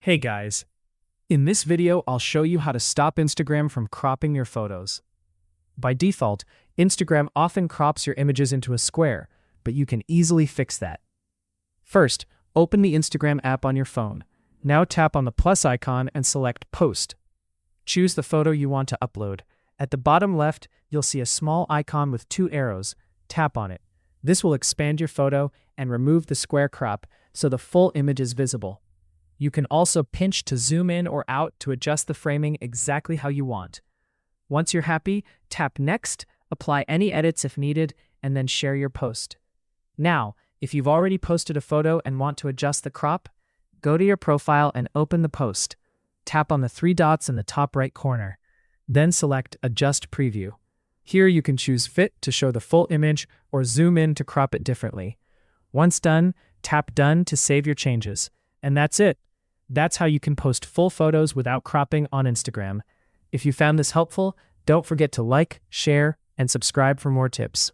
Hey guys, in this video I'll show you how to stop Instagram from cropping your photos. By default, Instagram often crops your images into a square, but you can easily fix that. First, open the Instagram app on your phone. Now tap on the plus icon and select Post. Choose the photo you want to upload. At the bottom left, you'll see a small icon with two arrows. Tap on it. This will expand your photo and remove the square crop so the full image is visible. You can also pinch to zoom in or out to adjust the framing exactly how you want. Once you're happy, tap Next, apply any edits if needed, and then share your post. Now, if you've already posted a photo and want to adjust the crop, go to your profile and open the post. Tap on the three dots in the top right corner. Then select Adjust Preview. Here you can choose Fit to show the full image or zoom in to crop it differently. Once done, tap Done to save your changes. And that's it. That's how you can post full photos without cropping on Instagram. If you found this helpful, don't forget to like, share, and subscribe for more tips.